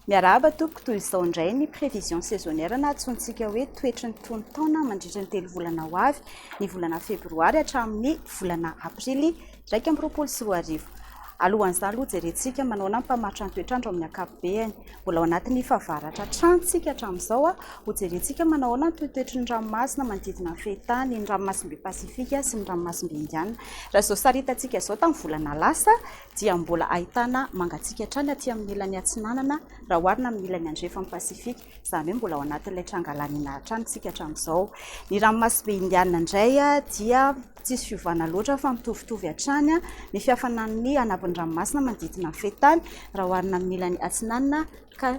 Miarahaba tompoko toy izao indray ny prévision saisonnière na atsontsika hoe toetry ny tonontaona mandritra ny 3 volana ho avy, ny volana Febroary hatramin'ny volana Aprily 2024. Alohan'izany aloha jerentsika manao nampamaritra ny toetrandro amin'ny ankapobeny. Mbola ao anatin'ny fahavaratra hatramintsika hatramin'izao ho jerentsika manao ny toetry ny ranomasina manodidina ny fehitan, ny ranomasimbe Pasifika sy ny ranomasimbe Indiana. Raha izao saritantsika izao tamin'ny volana lasa dia mbola ahitana mangatsika hatrany aty amin'ny ilany atsinanana raha oharina amin'ny ilany andrefa amin'ny Pasifika, izany hoe mbola ao anatin'ilay trangalanina hatrany tsika hatramin'izao. Ny ranomasimbe Indiana indray dia tsisy fiovana loatra fa mitovitovy hatrany ny fiafanan'ny anabon'ny ranomasina manodidina ny fehitan raha oharina amin'ny ilany atsinanana ka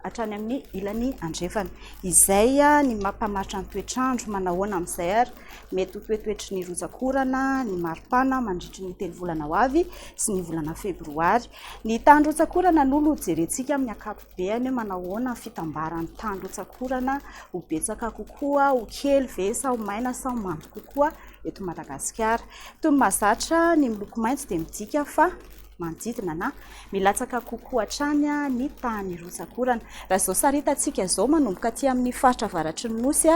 hatrany amin'ny ilany andrefana. Izay ny mampamaritra ny toetrandro manahoana amin'izay ary mety ho toetoetry ny rotsakorana, ny maripana mandritra ny 3 volana ho avy sy ny volana Febroary. Ny tany rotsakorana n'olo jerentsika amin'ny ankapobeny manahoana fitambaran'ny tany rotsakorana ho betsaka kokoa, ho kely ve sa ho maina sa ho mando kokoa eto Madagasikara. Toy ny mahazatra ny miloko maitso dia midika fa manodidina na milatsaka kokoa hatrany ny tany rotsakorana. Raha izao saritantsika izao manomboka aty amin'ny faritra avaratry ny nosy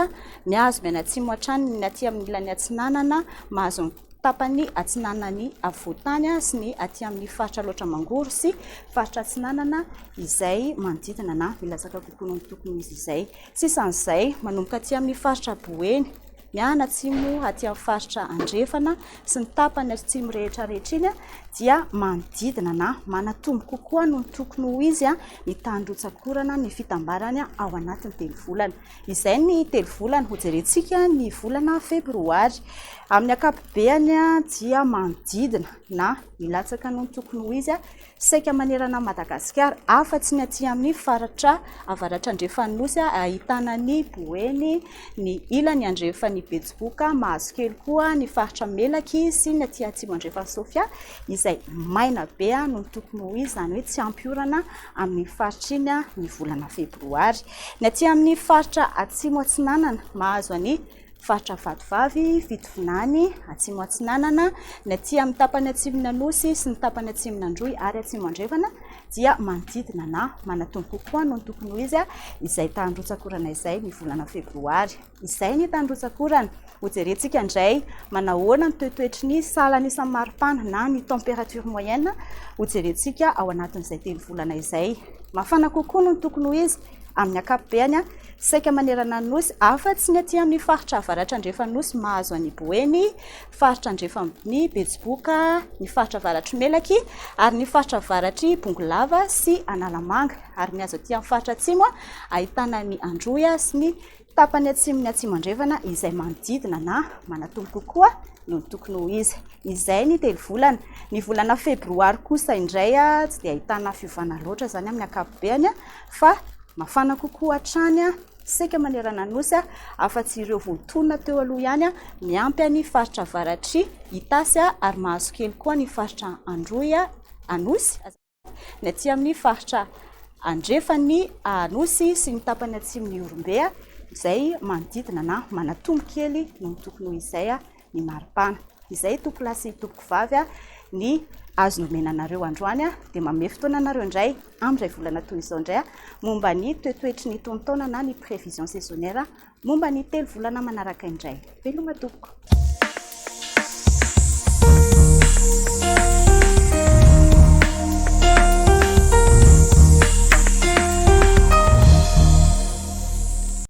mihazo maina atsimo hatrany ny aty amin'ny ilany atsinanana, mahazo ny tapany atsinanany avoatany sy ny aty amin'ny faritra loatra mangoro sy faritra atsinanana izay manodidina na milatsaka kokoa noho ny tokony izy izay. Sisan'izay manomboka aty amin'ny faritra boeny miana atsimo aty amin'ny faritra andrefana sy ny tapany atsimo rehetra iny dia manodidina na manatombo kokoa noho ny tokony ho izy ny tany rotsakorana ny fitambarany ao anatin'ny 3 volana. Izay ny 3 volana ho jerentsika ny volana Febroary. Amin'ny ankapobeny dia manodidina na milatsaka noho ny tokony ho izy saika manerana Madagasikara afa-tsy ny aty amin'ny faritra avaratra andrefan'ny nosy ahitana ny boeny, ny ilany andrefan'ny pejy, mahazo kely koa ny faritra melaky sy ny aty atsimo andrefan'ny Sofia izay maina be noho ny tokony ho izy, izany hoe tsy ampiorana amin'ny faritra iny ny volana Febroary. Ny aty amin'ny faritra atsimo atsinanana mahazo any faritra vadivavy, Vinan'ny atsimo atsinanana, ny aty amin'ny tapany atsimona nosy sy ny tapany atsimona androy ary atsimo andrefana dia manodidina na manatombo kokoa noho ny tokony ho izy izay tany rotsakorana izay ny volana Febroary. Izay ny tany rotsakorana ho jerentsika indray manahoana ny toetoetry ny salany isan'ny maripana na ny température moyenne ho jerentsika ao anatin'izay 3 volana izay. Mafana kokoa noho ny tokony ho izy amin'ny ankapobeny saika manerana ny nosy afa-tsy ny aty amin'ny faritra avaratra andrefan'ny nosy mahazo any boeny, faritra andrefan'ny pejy, ny faritra avaratry melaky ary ny faritra avaratry bongolava sy analamanga ary ny azo aty amin'ny faritra atsimo ahitana ny androy sy ny tapany atsimony atsimo andrefana izay manodidina na manatombo kokoa noho ny tokony ho izy. Izay ny 3 volana. Ny volana Febroary kosa indray tsy dia ahitana fiovana loatra zany amin'ny ankapobeny fa mafana kokoa hatrany saika manerana ny nosy afa-tsy ireo volontonona teo aloha ihany miampy ny faritra avaratry itasy ary mahazo kely koa ny faritra androy anosy, ny aty amin'ny faritra andrefan'ny anosy sy ny tapany atsimony orombe izay manodidina na manatombo kely noho ny tokony ho izay ny maripana. Izay tompoko lahy sy tompoko vavy ny azo nomenanareo androany dia manome fotoananareo indray amin'izay volana toy izao indray momba ny toetoetry ny tonontaona na ny prévision saisonnière momba ny 3 volana manaraka indray. Veloma tompoko.